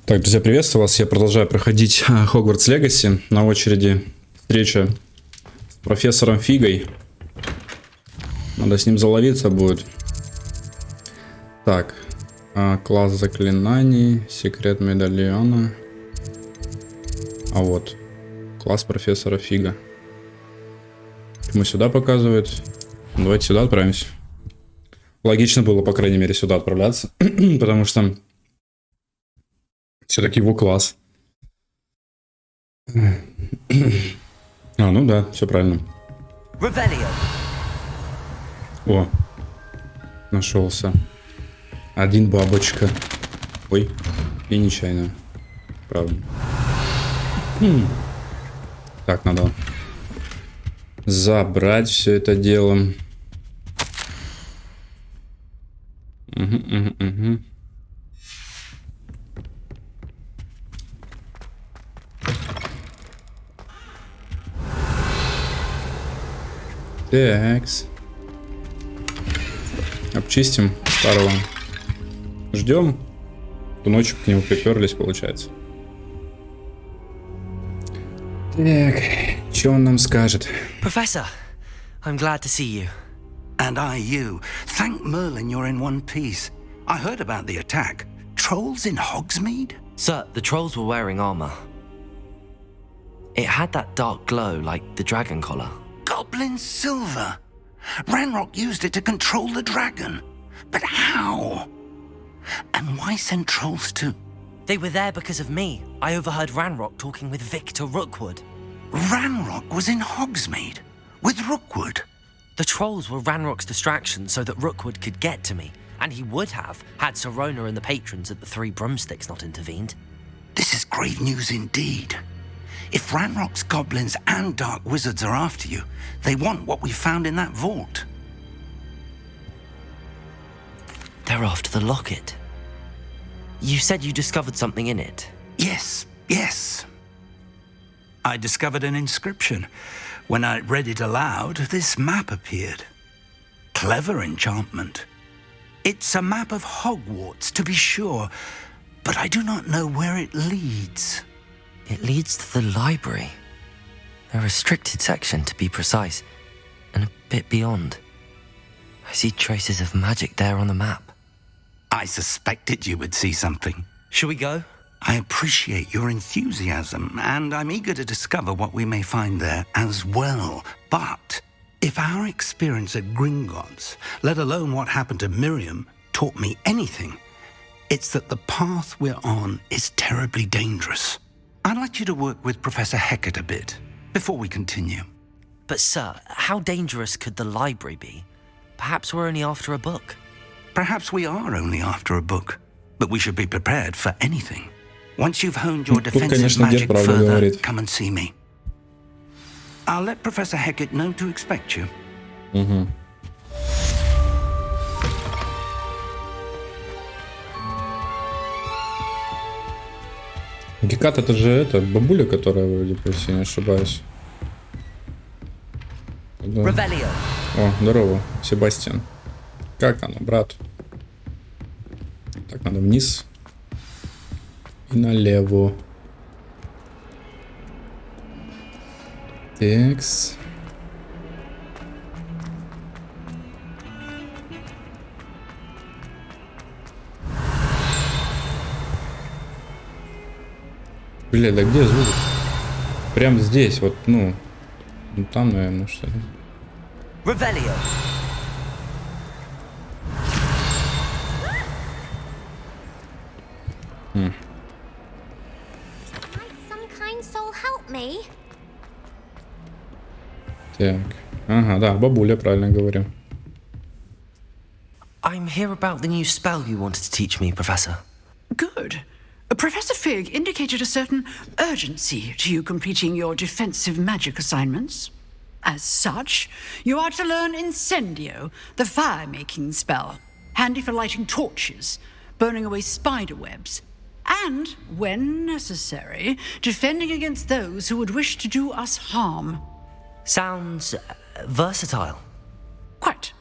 Так, друзья, приветствую вас. Я продолжаю проходить Хогвартс Легаси. На очереди встреча с профессором Фигой. Надо с ним заловиться будет. Так, класс заклинаний, секрет медальона. А вот, класс профессора Фига. Почему сюда показывает? Давайте сюда отправимся. Логично было, по крайней мере, сюда отправляться. Потому что все-таки его класс. Ну да, все правильно. О, нашелся. Один бабочка. Ой, и нечаянно. Правда. Так, надо забрать все это дело. Угу. Такс. Обчистим старого. Ждем. Ту ночью к нему приперлись, получается. Так, что он нам скажет? Professor, I'm glad to see you. And I you. Thank Merlin you're in one piece. I heard about the attack. Trolls in Hogsmeade? Sir, the trolls were wearing armor. It had that dark glow like the dragon collar. Goblin silver. Ranrock used it to control the dragon. But how? And why send trolls too? They were there because of me. I overheard Ranrock talking with Victor Rookwood. Ranrock was in Hogsmeade with Rookwood. The trolls were Ranrock's distraction so that Rookwood could get to me, and he would have had Sirona and the patrons at the Three Broomsticks not intervened. This is grave news indeed. If Ranrock's goblins and dark wizards are after you, they want what we found in that vault. They're after the locket. You said you discovered something in it. Yes. I discovered an inscription. When I read it aloud, this map appeared. Clever enchantment. It's a map of Hogwarts, to be sure, but I do not know where it leads. It leads to the library. A restricted section, to be precise, and a bit beyond. I see traces of magic there on the map. I suspected you would see something. Shall we go? I appreciate your enthusiasm, and I'm eager to discover what we may find there as well. But if our experience at Gringotts, let alone what happened to Miriam, taught me anything, it's that the path we're on is terribly dangerous. I'd like you to work with Professor Hecat a bit before we continue. But sir, how dangerous could the library be? Perhaps we're only after a book. Perhaps we are only after a book, but we should be prepared for anything. Once you've honed your defensive magic further, come and see me. I'll let Professor Hecat know to expect you. Угу. Гекат это же бабуля, которая вроде, если не ошибаюсь. Да. О, здорово, Себастьян. Как оно, брат? Так, надо вниз. И налево. Текс. Бля, да где звук? Прям здесь, вот, ну там, наверное, что ли. Так, ага, да, бабуля, правильно говорю. I'm here about the new spell you wanted to teach me, Professor. Good. Professor Fig indicated a certain urgency to you completing your defensive magic assignments. As such, you are to learn Incendio, the fire-making spell, handy for lighting torches, burning away spider webs, and, when necessary, defending against those who would wish to do us harm. Sounds versatile. Quite.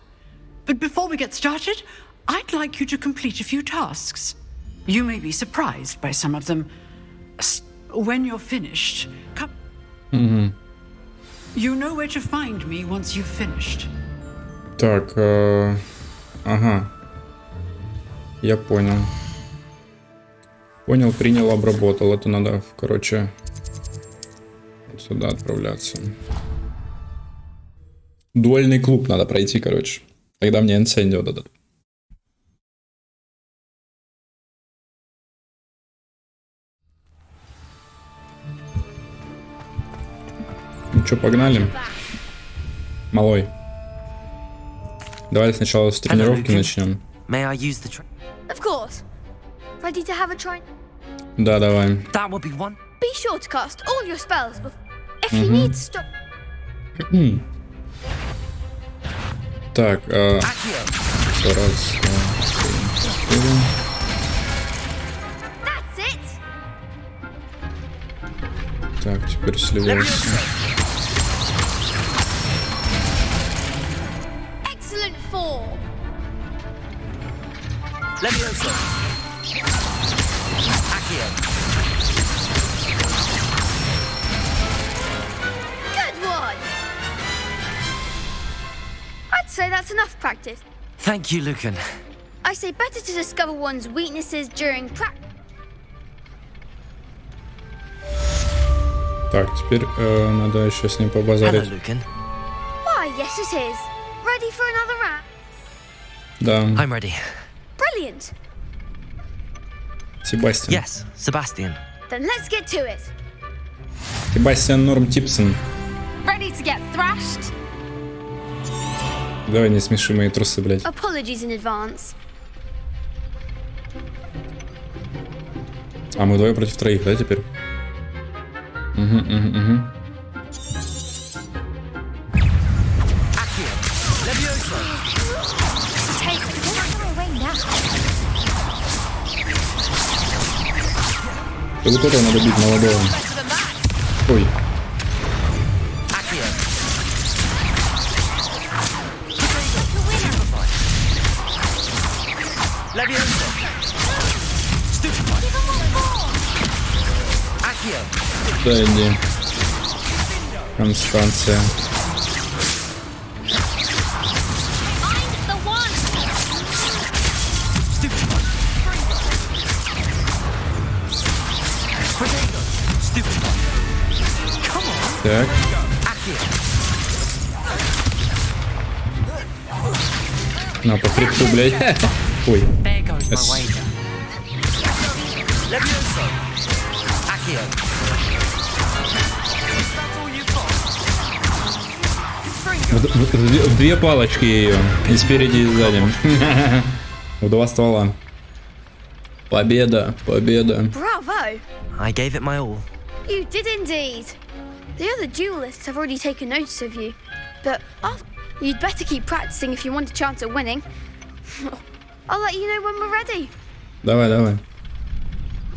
But before we get started, I'd like you to complete a few tasks. You may be surprised by some of them. When you're finished, come. You know where to find me once you've finished. Так, ага. Я понял. Понял, принял, обработал. Это надо, короче, вот сюда отправляться. Дуэльный клуб надо пройти, короче. Тогда мне инсендио дадут. Ну что, погнали? Малой. Давай сначала с тренировки начнем. Of course. Ready to have a try? Да, давай. That would be one. Be sure to cast all your spells before. If you need to stop. Так, все, раз, два, три, 4. That's it. Так, теперь сливайся. Excellent form. Levioso. Accio. Good one. I'd say that's enough practice. Thank you, Lucan. I say better to discover one's weaknesses during practice. Так, теперь надо еще с ним Hello, побазарить. Lucan. Why, yes it is. Ready for another round? Да, I'm ready. Brilliant. Себастьян. Yes, Sebastian. Then let's get to it. Себастьян Норм Типсон. Ready to get thrashed? Давай не смеши мои трусы, блядь. Apologies in advance. А мы двое против троих, да, теперь? Угу. Accio. Levioso. Take it. Get away now. Да вот этого надо бить, молодого. Ой. Accio. Levioso. Stupefy. Accio. Да, иди. Констанция. Find the one. Stupefy. Protego. Stupefy. Come on. Так. Accio. На, по хребту, блядь. Ой. There goes my Yes. wager. Levioso. Accio. That's all you've got. В две палочки ее. И спереди, и сзади. В два ствола. Победа, победа. Bravo. I gave it my all. You did indeed. The other duelists have already taken notice of you, but you'd better keep practicing if you want a chance at winning. I'll let you know when we're ready. Давай, давай.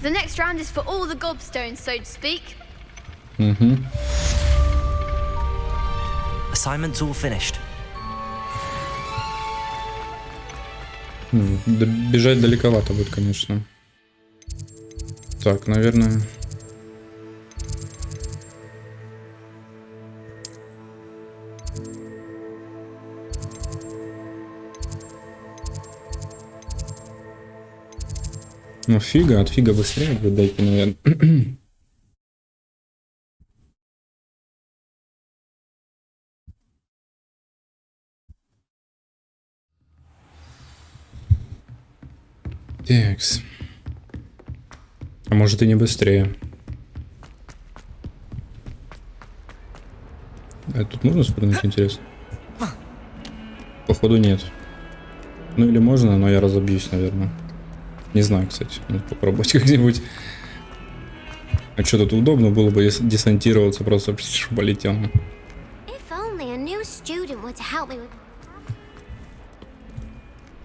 The next round is for all the gobstones, so to speak. Угу. Assignment's all finished. Бежать далековато будет, конечно. Так, наверное... Ну, фига, от фига быстрее будет дойти, наверное. Такс. А может и не быстрее. А тут можно спрыгнуть, интересно? Походу нет. Ну или можно, но я разобьюсь, наверное. Не знаю, кстати. Надо попробовать как-нибудь. А что тут удобно было бы, если десантироваться, просто полетел. If only a new student were to help me with...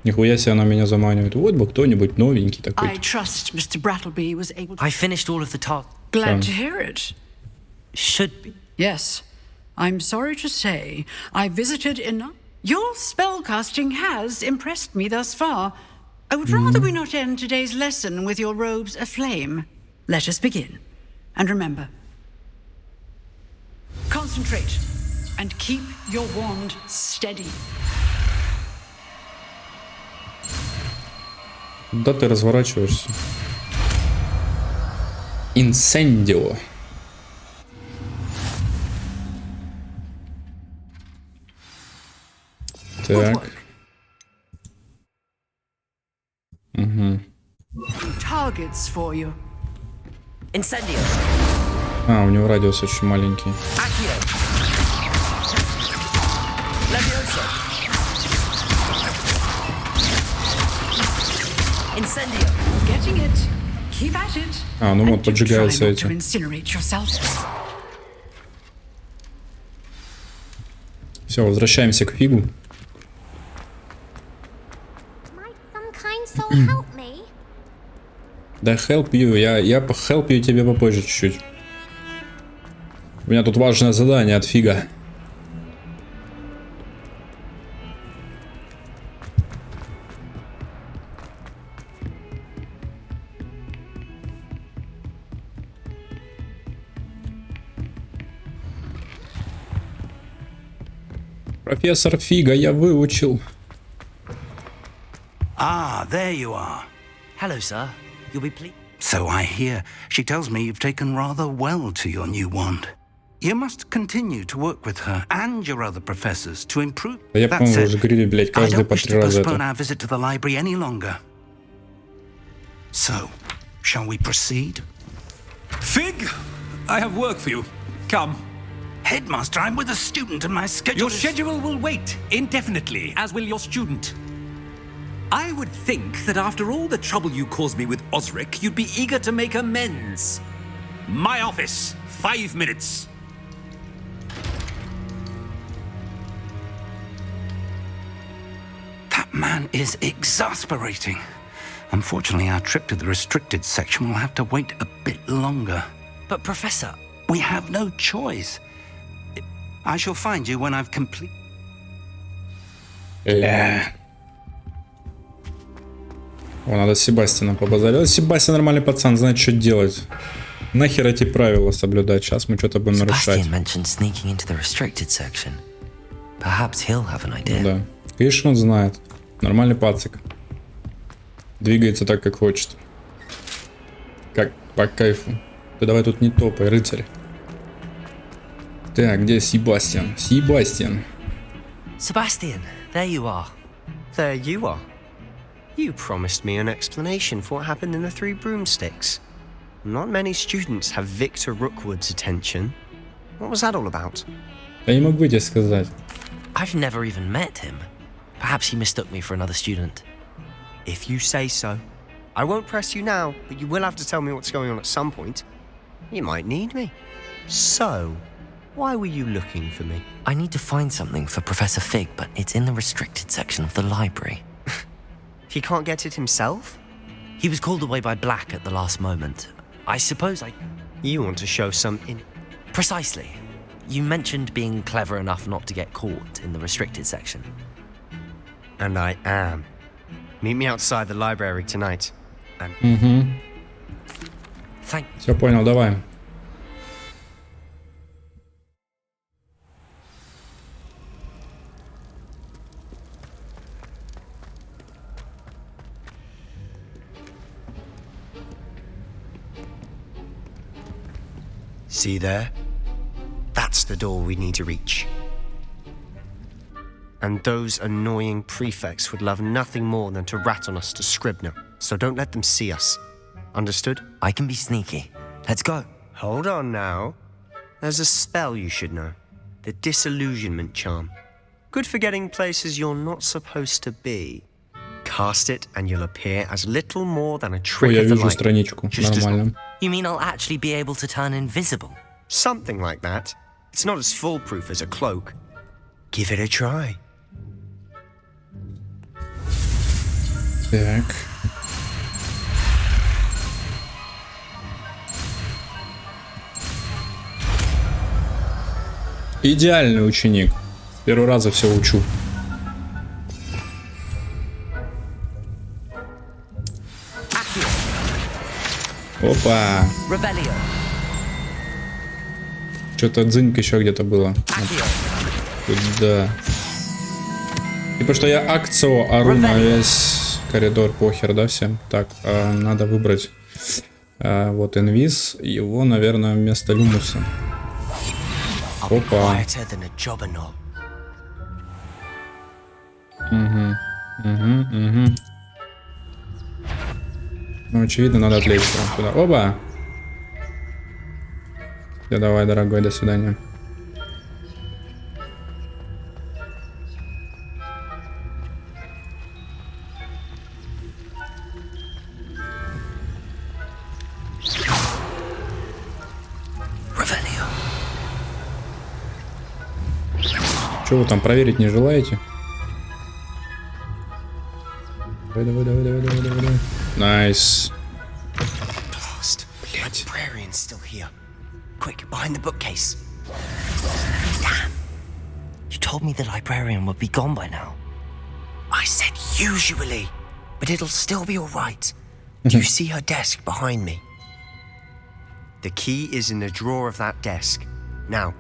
Нихуя себе она меня заманивает. Вот бы кто-нибудь новенький такой. I trust Mr. Brattleby was able to... I finished all of the tasks. Glad to hear it. Should be. Yes. I'm sorry to say, I visited enough. Your spellcasting has impressed me thus far. I would rather we not end today's lesson with your robes aflame. Let us begin. And remember, concentrate and keep your wand steady. Куда ты разворачиваешься? Инсендио. Так. Угу. Targets for you. Incendio. А, у него радиус очень маленький. Accio. Levioso. Incendio. Getting it. Keep at it. А, ну вот, And поджигаются try not эти. to incinerate yourself. Все, возвращаемся к фигу. Might some kind soul help me? Да help you, я help you тебе попозже чуть-чуть. У меня тут важное задание от фига. Профессор Фига, я выучил. Ah, there you are. Hello, sir. You'll be pleased. So I hear. She tells me you've taken rather well to your new wand. You must continue to work with her and your other professors to improve. Да я, That по-моему, said, уже говорили, блядь, I каждый don't по wish 3 to раза postpone это. our visit to the library any longer. So, shall we proceed? Fig, I have work for you. Come. Headmaster, I'm with a student and my schedule Your is... schedule will wait indefinitely, as will your student. I would think that after all the trouble you caused me with Osric, you'd be eager to make amends. My office, 5 minutes. That man is exasperating. Unfortunately, our trip to the restricted section will have to wait a bit longer. But, Professor, We have no choice. I shall find you when I've completed... О, надо Себастьяна побазарить. Себастьян нормальный пацан, знает, что делать. Нахер эти правила соблюдать? Сейчас мы что-то будем нарушать. Sebastian mentioned sneaking into the restricted section. Perhaps he'll have an idea. Да. Конечно, он знает. Нормальный пацик. Двигается так, как хочет. Как по кайфу. Ты давай тут не топай, рыцарь. Так, где Себастьян? Себастьян. Sebastian, there you are. There you are. You promised me an explanation for what happened in the Three Broomsticks. Not many students have Victor Rookwood's attention. What was that all about? Я не могу тебе сказать. I've never even met him. Perhaps he mistook me for another student. If you say so. I won't press you now, but you will have to tell me what's going on at some point. You might need me. So, why were you looking for me? I need to find something for Professor Fig, but it's in the restricted section of the library. He can't get it himself? He was called away by Black at the last moment. I suppose You want to show some Precisely. You mentioned being clever enough not to get caught in the restricted section. And I am. Meet me outside the library tonight. And Thank Все понял, давай. see there? That's the door we need to reach. And those annoying prefects would love nothing more than to rat on us to Scribner, so don't let them see us. Understood? I can be sneaky. Let's go. Hold on now. There's a spell you should know. The Disillusionment Charm. Good for getting places you're not supposed to be. Cast it and you'll appear as little more than a Ой, trick я of the вижу light. страничку. Just as- Нормально. You mean I'll actually be able to turn invisible? Something like that. It's not as foolproof as a cloak. Give it a try. Так. Идеальный ученик. С первого раза все учу. Опа. Что-то дзынька еще где-то было. Да. Типа что я акцию ору на весь коридор, похер, да, всем? Так, надо выбрать вот инвиз, его, наверное, вместо люмуса. Опа. Угу. Ну, очевидно, надо отвлечься сюда. Оба! Да давай, дорогой, до свидания. Что вы там проверить не желаете? Давай. Найс. Блять. Quick, behind the bookcase. Damn. You told me the librarian would be gone by now. I said usually, but it'll still be all right. Do you see her desk behind me? The key is in the drawer of that desk. Now,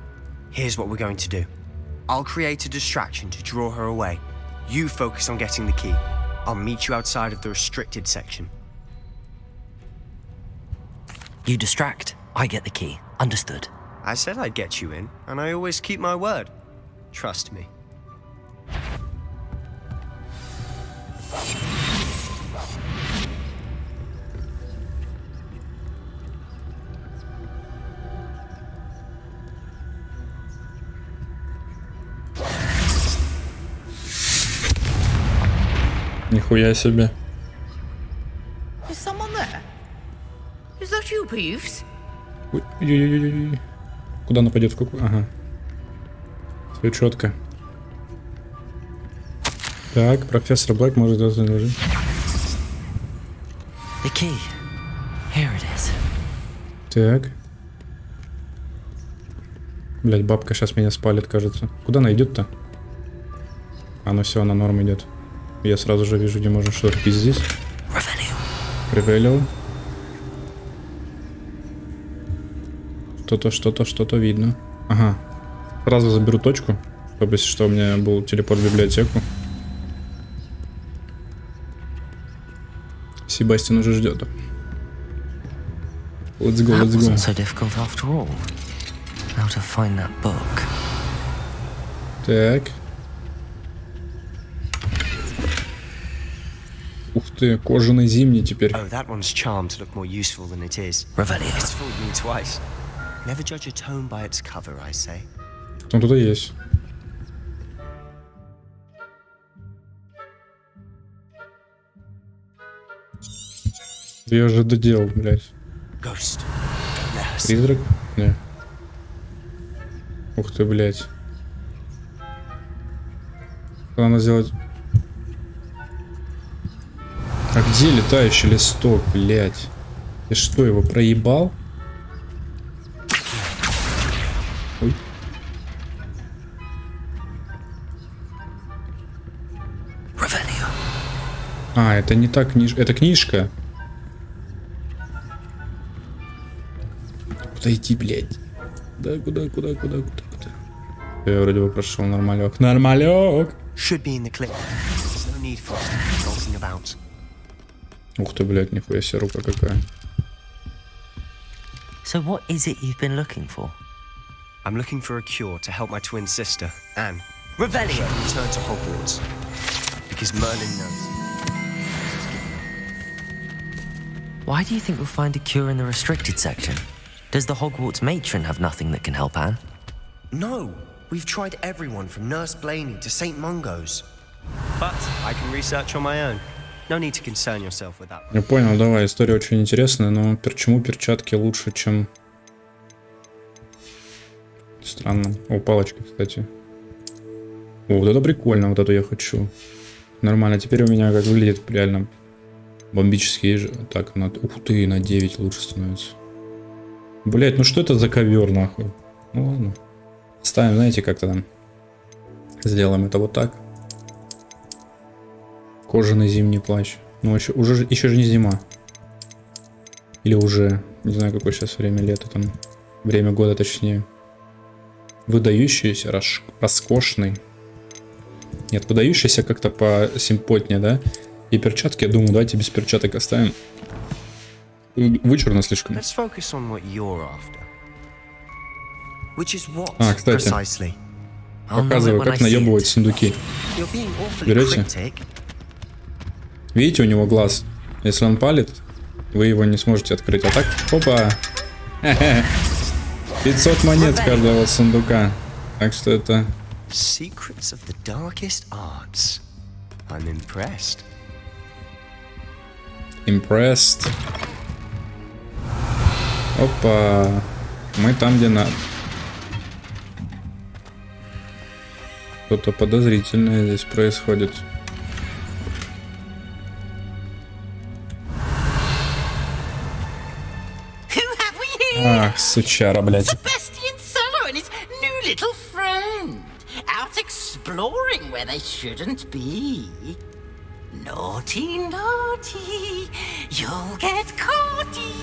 here's what we're going to do. I'll create a distraction to draw her away. You focus on getting the key. I'll meet you outside of the restricted section. You distract, I get the key. Understood. I said I'd get you in, and I always keep my word. Trust me. Нихуя себе. Is someone there? Is that you, Peeves? Ой-ой-ой-ой. Куда нападет? В какую? Ага. Все четко. Так, профессор Блэк может заложить. The key. Here it is. Так. Блять, бабка сейчас меня спалит, кажется. Куда она идет-то? А, ну все, она норм идет. Я сразу же вижу, где можно что-то пиздить. Ревелио. Что-то видно. Ага. Сразу заберу точку, чтобы, если что, у меня был телепорт в библиотеку. Себастьян уже ждет. Let's go. Так. Ух ты, кожаный зимний теперь. Oh, that one's charmed to look more useful than it is. It's fooled me twice. Never judge a tome by its cover, I say. Кто тут есть? Я же доделал, блядь. Призрак? Не. Ух ты, блядь. Что надо сделать? А где летающий листок, блядь? Ты что, его проебал? Ой. А, это не та книжка. Это книжка. Куда идти, блядь? Да, куда? Я вроде бы прошел, нормалек. Ух ты, блядь, нихуя себе, рука какая. So what is it you've been looking for? I'm looking for a cure to help my twin sister, Anne. Revelio! Return to Hogwarts. Because Merlin knows. Why do you think we'll find a cure in the restricted section? Does the Hogwarts matron have nothing that can help Anne? No! We've tried everyone from Nurse Blaney to St. Mungo's. But I can research on my own. No need to concern yourself with that. Я понял, давай, история очень интересная, но почему перчатки лучше, чем... Странно. О, палочка, кстати. О, вот это прикольно, вот это я хочу. Нормально, теперь у меня как выглядит реально бомбический. Так, ух ты, на 9 лучше становится. Блять, ну что это за ковер, нахуй? Ну ладно. Ставим, знаете, как-то там. Сделаем это вот так. Кожаный зимний плащ. Ну, еще же не зима. Или уже, не знаю, какое сейчас время лета, там, время года точнее. Выдающийся, роскошный. Нет, выдающийся как-то посимпотнее, да? И перчатки, я думаю, давайте без перчаток оставим. Вычурно слишком. А, кстати, показываю, как наебывать сундуки. Берете? Видите, у него глаз. Если он палит, вы его не сможете открыть. А так, опа! 500 монет с каждого сундука. Так что это... Secrets of the darkest arts. I'm impressed. Impressed. Опа. Мы там, где надо. Что-то подозрительное здесь происходит. Ах, сучара, блядь. Sebastian Solo and his new little friend. Out exploring where they shouldn't be. Naughty, naughty. You'll get caughty.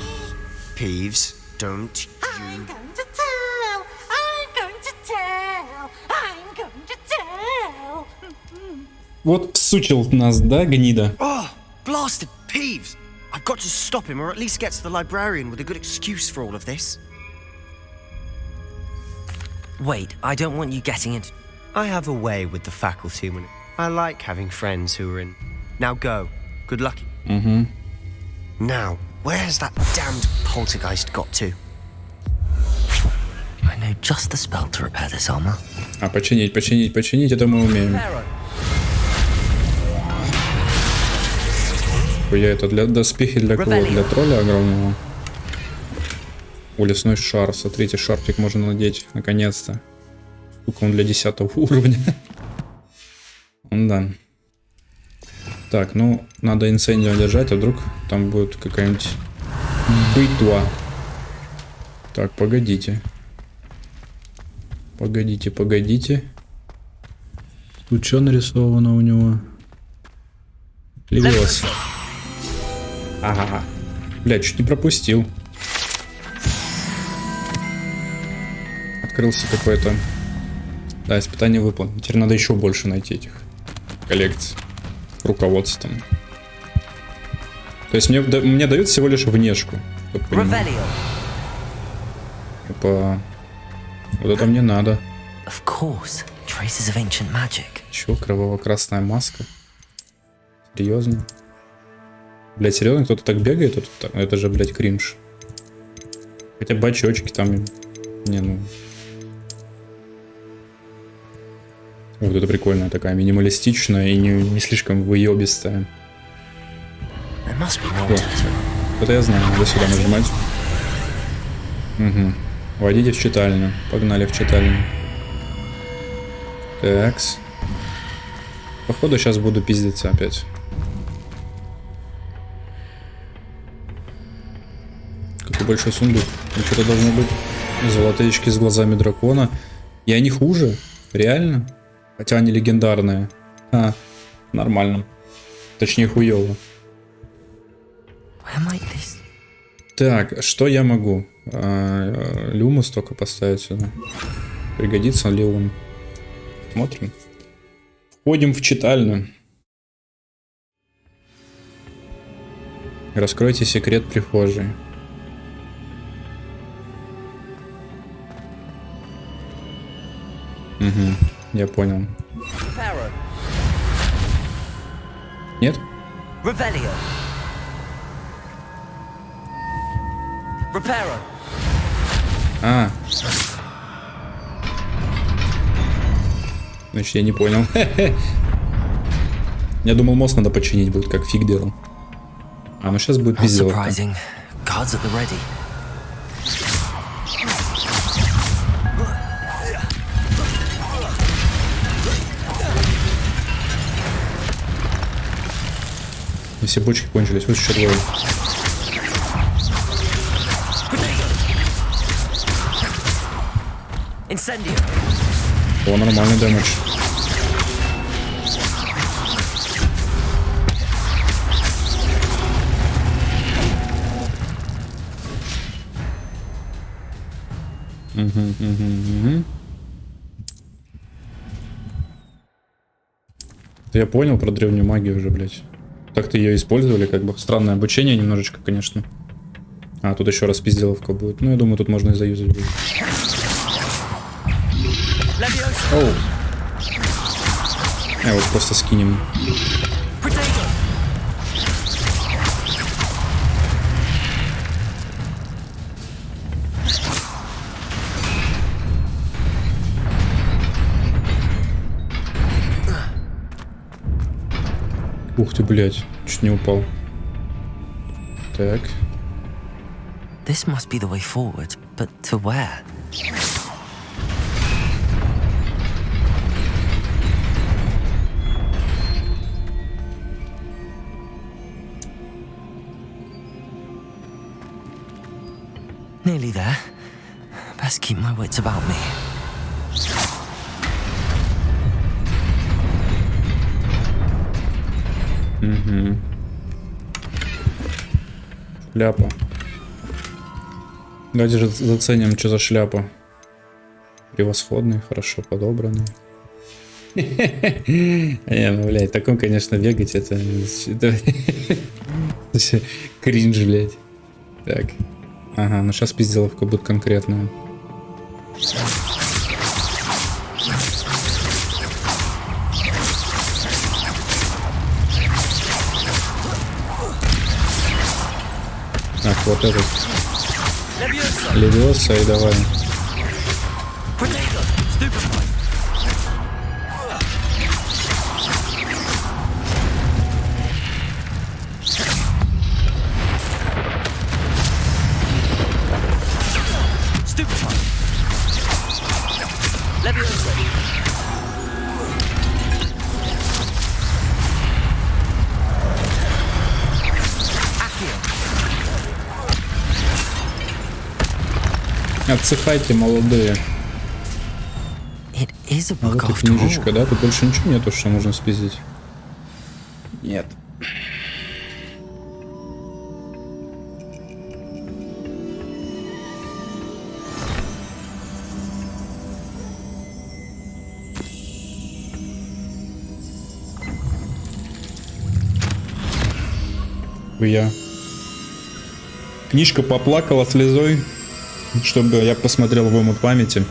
Peeves, don't I'm going to tell. I'm going to tell. I'm going to tell. Вот всучил нас, да, гнида? Oh, blasted Peeves! I've got to stop him, or at least get to the librarian with a good excuse for all of this. Wait, I don't want you getting into... I have a way with the faculty when I like having friends who are in. Now go. Good luck. Угу. Now, where's that damned poltergeist got to? I know just the spell to repair this armor. А починить, это мы умеем. Я это для доспехи для кого? Для тролля огромного. О, лесной шар. Смотрите, шарфик можно надеть. Наконец-то. Сколько он для 10 уровня. Да. Так, ну, надо инсендио держать, а вдруг там будет какая-нибудь битва. Так, погодите. Погодите. Тут что нарисовано у него? Левиос. Ага. Блядь, чуть не пропустил. Открылся какой-то... Да, испытание выполнено. Теперь надо еще больше найти этих коллекций. Руководств там. То есть мне дают всего лишь внешку. Опа. Вот это мне надо. Чё, кроваво-красная маска? Серьезно? Блять, серьезно, кто-то так бегает? Это же, блять, кринж. Хотя бы очечки там... Не, ну... Вот это прикольная такая, минималистичная и не слишком выебистая. Это я знаю, надо сюда нажимать. Угу. Войдите в читальню. Погнали в читальню. Такс. Походу сейчас буду пиздиться опять. Какой большой сундук. Что-то должно быть. Золотые очки с глазами дракона. И они хуже? Реально? Хотя они легендарные. Нормально. Точнее, хуёво. Так, что я могу? Люмус только поставить сюда. Пригодится ли он? Смотрим. Входим в читальню. Раскройте секрет прихожей. Угу, я понял. Нет? А. Значит, я не понял. Я думал, мост надо починить будет, как фиг делал. А, ну сейчас будет пиздиловка. И все бочки кончились, вот еще двое. О, нормальный дэмэдж. Я понял про древнюю магию уже, блядь. Так-то ее использовали, как бы. Странное обучение немножечко, конечно. А, тут еще раз пизделовка будет. Ну, я думаю, тут можно и заюзать будет. Оу. Вот просто скинем. Ух ты, блядь, чуть не упал. Так. This must be the way forward, but to where? Nearly there. Best keep my wits about me. Угу. Шляпа. Давайте же заценим, что за шляпа. Превосходный, хорошо подобранный. Ну, блядь, таком, конечно, бегать, это кринж, блядь. Так. Ага, ну сейчас пизделовка будет конкретная. Так, вот этот. Левиоса и давай. Отсыхайте, молодые. А вот и книжечка, да? Тут больше ничего нету, что можно спиздить? Нет. Я. Книжка поплакала слезой, чтобы я посмотрел в омут памяти.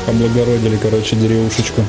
Облагородили, короче, деревушечку.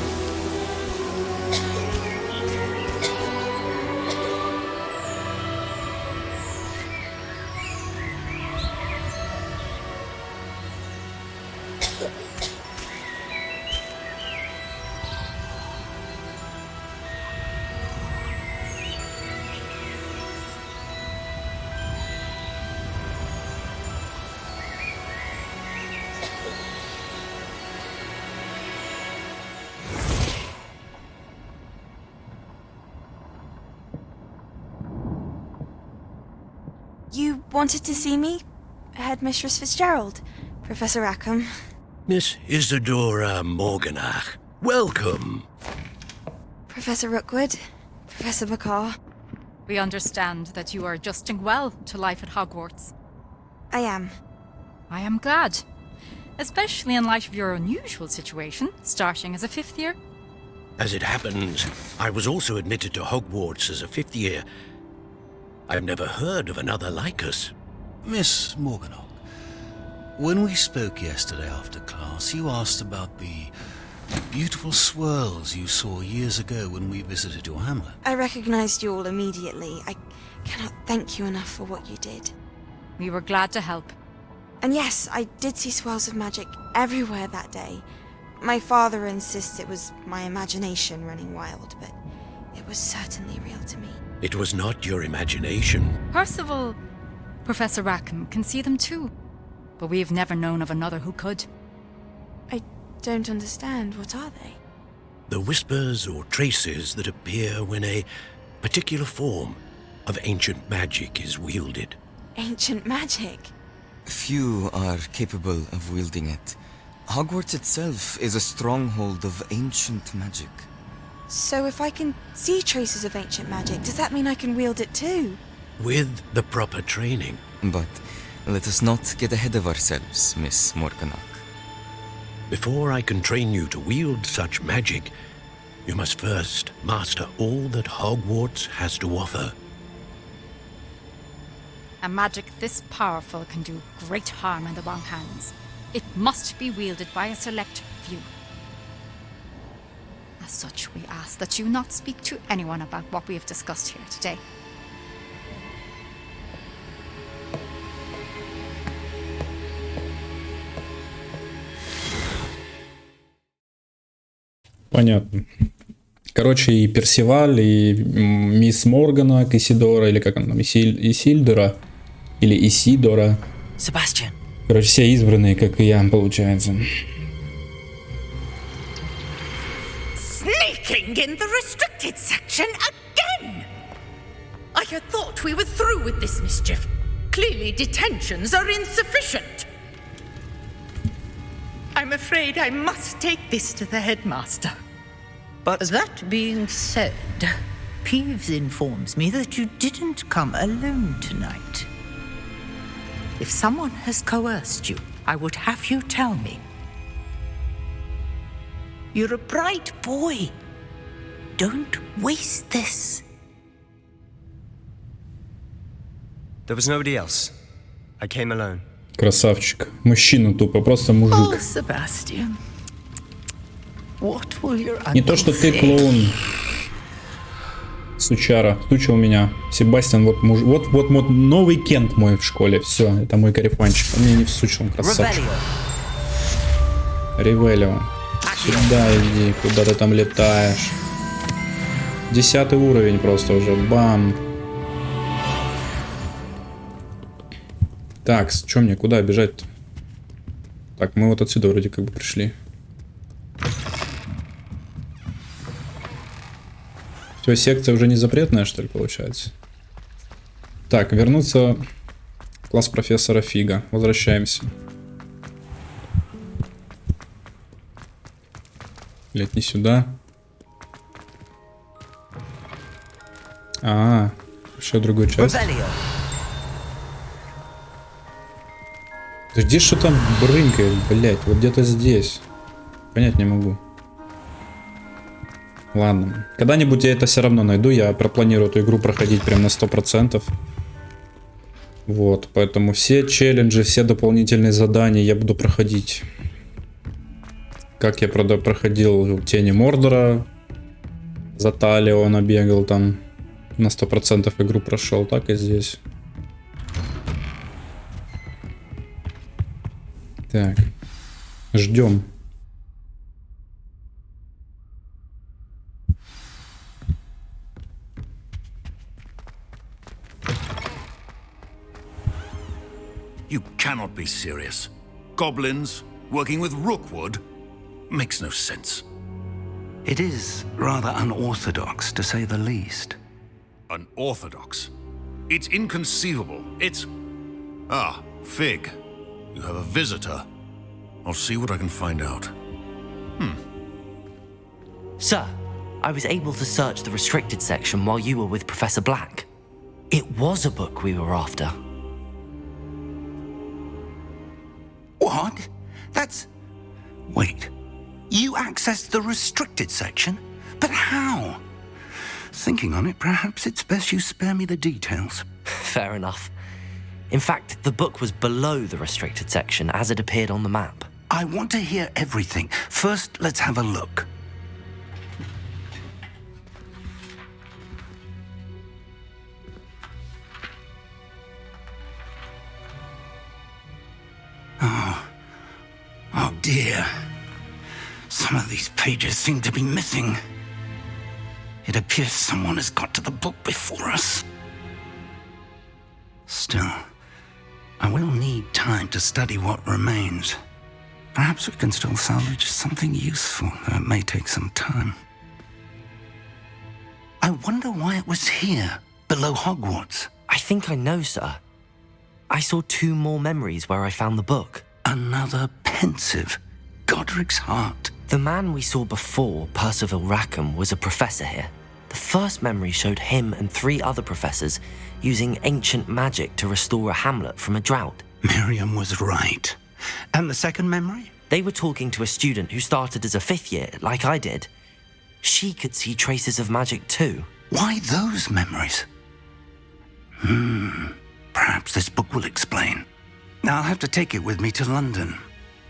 You wanted to see me? Headmistress Fitzgerald, Professor Rackham. Miss Isadora Morganach, welcome. Professor Rookwood, Professor Bacar. We understand that you are adjusting well to life at Hogwarts. I am. I am glad. Especially in light of your unusual situation, starting as a 5th year. As it happens, I was also admitted to Hogwarts as a 5th year. I've never heard of another like us. Miss Morganock, when we spoke yesterday after class, you asked about the beautiful swirls you saw years ago when we visited your hamlet. I recognized you all immediately. I cannot thank you enough for what you did. We were glad to help. And yes, I did see swirls of magic everywhere that day. My father insists it was my imagination running wild, but it was certainly real to me. It was not your imagination. Percival, Professor Rackham can see them too. But we've never known of another who could. I don't understand. What are they? The whispers or traces that appear when a particular form of ancient magic is wielded. Ancient magic? Few are capable of wielding it. Hogwarts itself is a stronghold of ancient magic. So if I can see traces of ancient magic, does that mean I can wield it too? With the proper training. But let us not get ahead of ourselves, Miss Morganock. Before I can train you to wield such magic, you must first master all that Hogwarts has to offer. A magic this powerful can do great harm in the wrong hands. It must be wielded by a select few. As such, we ask that you not speak to anyone about what we have discussed here today. Понятно. Короче, и Персиваль, и мисс Морганак, Исидора, или как она там, Исильдора, или Исидора. Sebastian. Короче, все избранные, как и я, получается. Sneaking in the restricted section again! I had thought we were through with this mischief. Clearly detentions are insufficient. I'm afraid I must take this to the headmaster. But that being said, Peeves informs me that you didn't come alone tonight. If someone has coerced you, I would have you tell me. You're a bright boy. Don't waste this. There was nobody else. I came alone. Красавчик. Мужчина тупо, просто мужик. Oh, Sebastian. What will your Не то, что ты клоун. Сучара. Суча у меня. Себастьян, вот новый Кент мой в школе. Все, это мой корефанчик. Он мне не всучил, он красавчик. Ревелио. Сюда иди, куда ты там летаешь. 10 уровень просто уже. Бам. Так, что мне, куда бежать-то? Так, мы вот отсюда вроде как бы пришли. Все, секция уже не запретная, что ли, получается? Так, вернуться в класс профессора Фига. Возвращаемся. Блять, не сюда. Еще другую часть. Где что там брынкает, блять, вот где-то здесь. Понять не могу. Ладно, когда-нибудь я это все равно найду, я пропланирую эту игру проходить прям на 100%. Вот, поэтому все челленджи, все дополнительные задания я буду проходить. Как я, правда, проходил Тени Мордора. За Талиона бегал там. На 100% игру прошел, так и здесь. Так, ждем. You cannot be serious. Goblins working with Rookwood makes no sense. It is rather unorthodox, to say the least. Unorthodox? It's inconceivable. It's... Ah, Fig. You have a visitor. I'll see what I can find out. Sir, I was able to search the restricted section while you were with Professor Black. It was a book we were after. What? That's... Wait. You accessed the restricted section? But how? Thinking on it, perhaps it's best you spare me the details. Fair enough. In fact, the book was below the restricted section as it appeared on the map. I want to hear everything. First, let's have a look. Oh dear. Some of these pages seem to be missing. It appears someone has got to the book before us. Still, I will need time to study what remains. Perhaps we can still salvage something useful, though it may take some time. I wonder why it was here, below Hogwarts. I think I know, sir. I saw 2 more memories where I found the book. Another pensive, Godric's heart. The man we saw before, Percival Rackham, was a professor here. The first memory showed him and 3 other professors using ancient magic to restore a hamlet from a drought. Miriam was right. And the second memory? They were talking to a student who started as a 5th year, like I did. She could see traces of magic too. Why those memories? Perhaps this book will explain. I'll have to take it with me to London.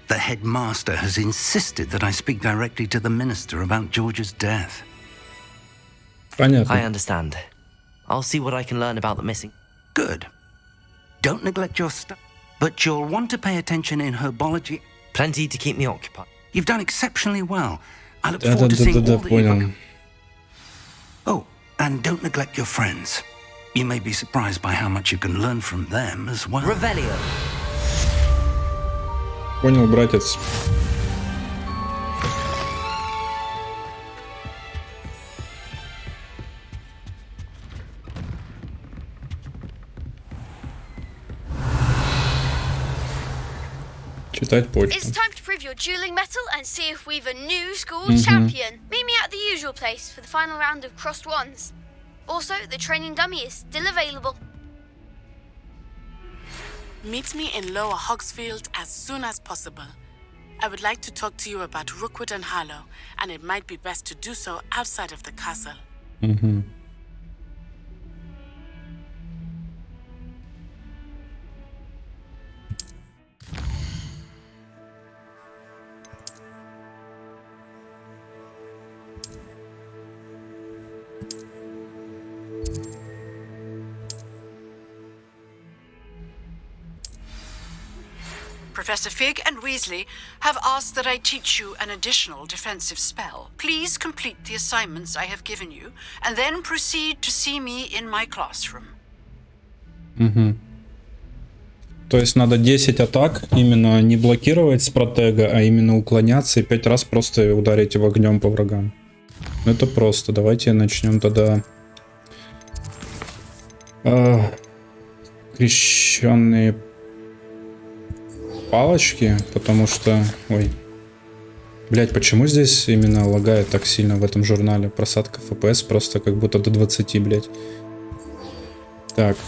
The headmaster has insisted that I speak directly to the minister about George's death. Понятно. I understand. I'll see what I can learn about the missing. Good. Don't neglect your stuff, but you'll want to pay attention in herbology. Plenty to keep me occupied. You've done exceptionally well. I look forward to seeing all that you've... Oh, and don't neglect your friends. You may be surprised by how much you can learn from them as well. Revelio. Понял, братец. Читать почту. It's time to prove your dueling mettle and see if we've a new school champion. Meet me at the usual place for the final round of crossed wands. Also, the training dummy is still available. Meet me in Lower Hogsfield as soon as possible. I would like to talk to you about Rookwood and Harlow, and it might be best to do so outside of the castle. Professor Fig and Weasley have asked that I teach you an additional defensive spell. Please complete the assignments I have given you, and then proceed to see me in my classroom. То есть надо 10 атак именно не блокировать с протега, а именно уклоняться и 5 раз просто ударить его огнем по врагам. Это просто. Давайте начнем тогда. Крещенные палочки, потому что... Ой. Блять, почему здесь именно лагает так сильно в этом журнале? Просадка FPS просто как будто до 20, блять. Так.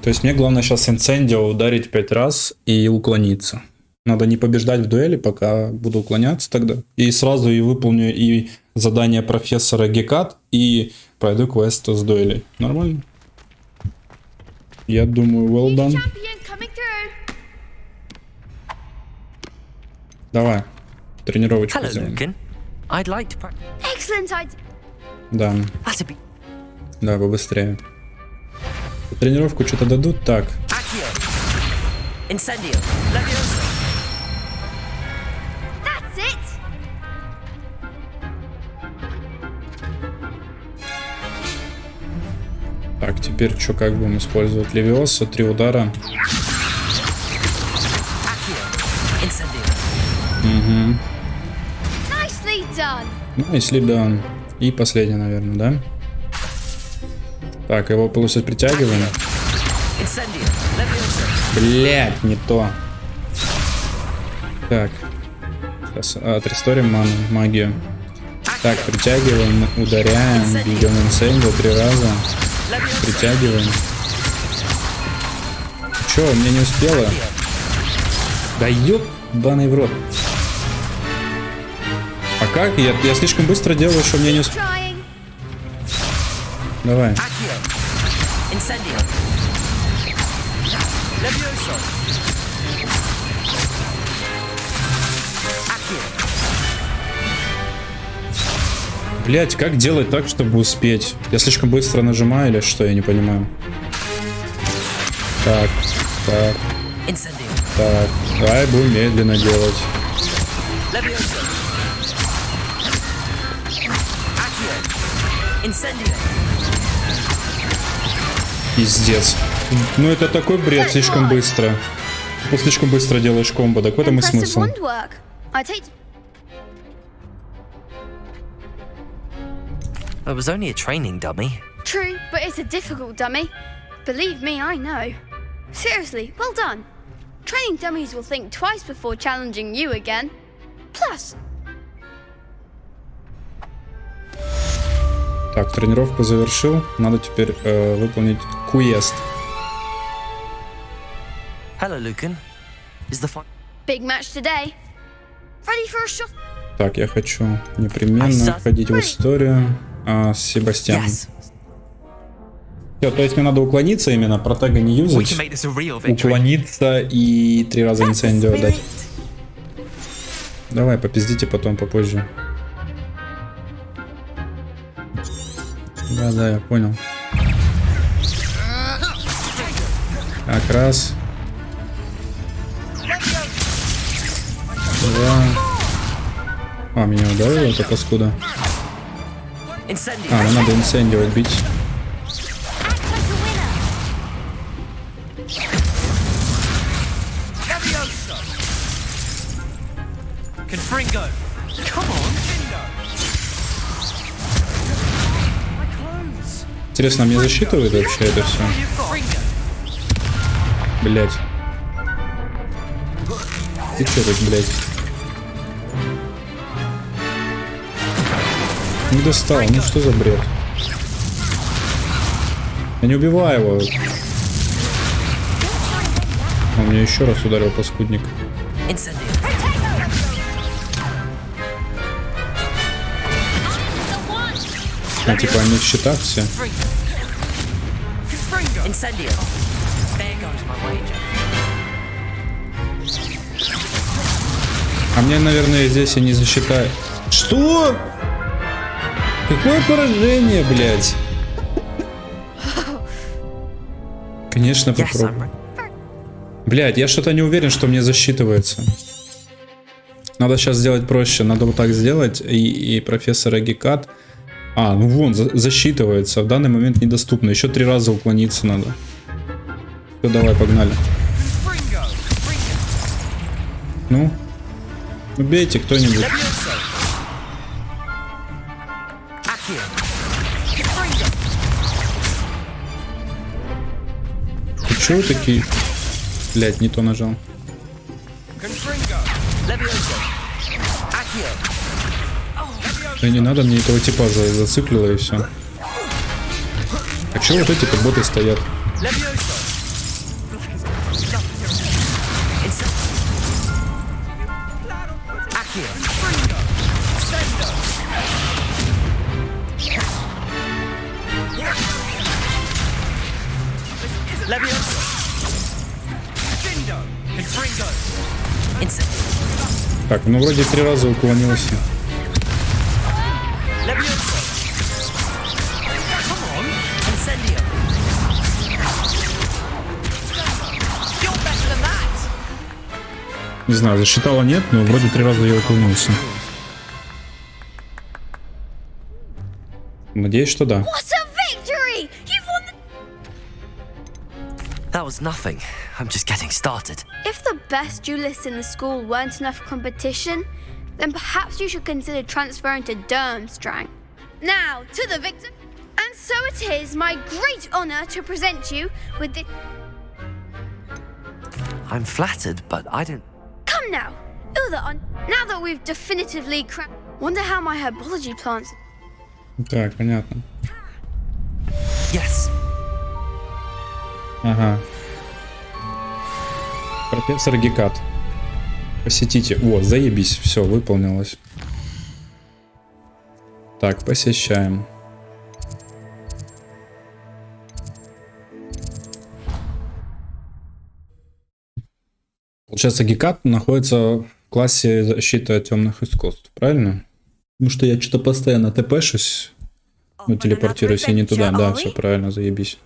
То есть мне главное сейчас инцендио ударить 5 раз и уклониться. Надо не побеждать в дуэли, пока буду уклоняться тогда. И сразу и выполню и задание профессора Гекат, и пройду квест с дуэлей. Нормально? Я думаю, well done. Давай, тренировочку сделаем. Да. Да, побыстрее. Тренировку что-то дадут, так. Так, теперь что, как будем использовать? Левиоса, 3 удара. Угу. Nicely done. И последний, наверное, да? Так, его получается притягиваем. Блять, не то. Так. Сейчас отресторим ману, магию. Так, притягиваем, ударяем, бьем инсендио 3 раза. Притягиваем. Чё, мне не успела? Да ёбаный в рот. А как? Я слишком быстро делаю, что мне не успела. Давай. Блять, как делать так, чтобы успеть? Я слишком быстро нажимаю или что? Я не понимаю. Так. Давай будем медленно делать. Пиздец. Ну это такой бред, слишком быстро. Ты слишком быстро делаешь комбо, так в этом и смысл. It was only a training dummy. True, but it's a difficult dummy. Believe me, I know. Seriously, well done. Training dummies will think twice before challenging you again. Plus... Так, тренировку завершил. Надо теперь выполнить квест. Hello, Lucan. Is the fun... Big match today. Ready for a shot? Так, я хочу непременно входить в историю с Себастьяном. Всё, то есть мне надо уклониться именно, протега не юзать. Уклониться и 3 раза инцендио дать. Давай, попиздите потом, попозже. Да, я понял. Так, раз. 2. А, меня ударило, это паскуда. А, ну надо инцендио бить. Интересно, мне засчитывает вообще это все? Блять. Ты че тут, блять? Не достал, ну что за бред? Я не убиваю его. Он меня еще раз ударил, паскудник. А типа они в щитах все. А мне, наверное, здесь и не засчитают. Что? Какое поражение, блядь? Конечно, попробуй. Блядь, я что-то не уверен, что мне засчитывается. Надо сейчас сделать проще. Надо вот так сделать. И профессор Агикат. А, ну вон, засчитывается. В данный момент недоступно. Еще 3 раза уклониться надо. Все, давай, погнали. Ну? Убейте кто-нибудь. Ты чё вы такие? Блять, не то нажал. Да не надо, мне этого типа зациклило и все. А чё вот эти боты стоят? Так, ну вроде 3 раза уклонился. Не знаю, засчитала нет, но вроде 3 раза я уклонился. Надеюсь, что да. That was nothing. I'm just getting started. If the best duelists in the school weren't enough competition, then perhaps you should consider transferring to Durmstrang. Now, to the victor. And so it is my great honor to present you with the... I'm flattered, but I don't... Come now. Now that we've definitively cracked... Wonder how my herbology plants... Так, понятно. Yes. Ага. Профессор Гекат. Посетите. О, заебись. Все, выполнилось. Так, посещаем. Получается, Гекат находится в классе защиты от темных искусств, правильно? Ну что я что-то постоянно тпшусь. Ну, телепортируюсь и не туда. Да, все правильно, заебись.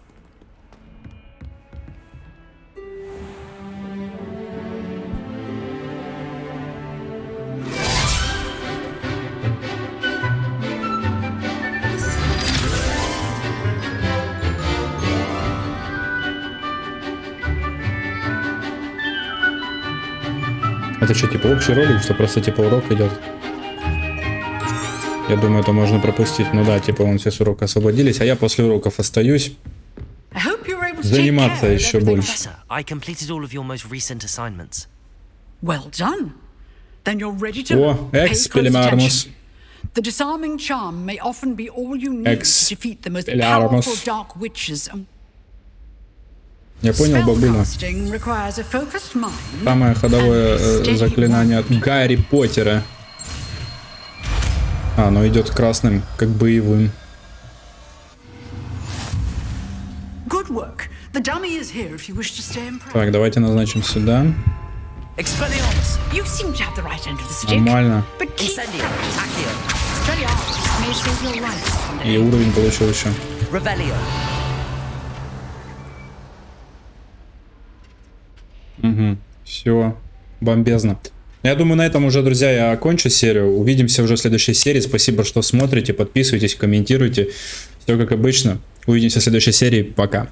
Это что, типа общий ролик, что просто типа урок идет? Я думаю, это можно пропустить. Ну да, типа он все с урока освободились, а я после уроков остаюсь заниматься еще больше. Well done. Then you're ready to О, экспелимармус. The disarming charm may often be all you need to defeat the most powerful dark witches. Я понял, бабуля. Самое ходовое заклинание от Гарри Поттера. А, оно идет красным, как боевым. Так, давайте назначим сюда. Нормально. И уровень получил еще. Угу, все, бомбезно. Я думаю, на этом уже, друзья, я окончу серию. Увидимся уже в следующей серии. Спасибо, что смотрите, подписывайтесь, комментируйте. Все как обычно. Увидимся в следующей серии. Пока.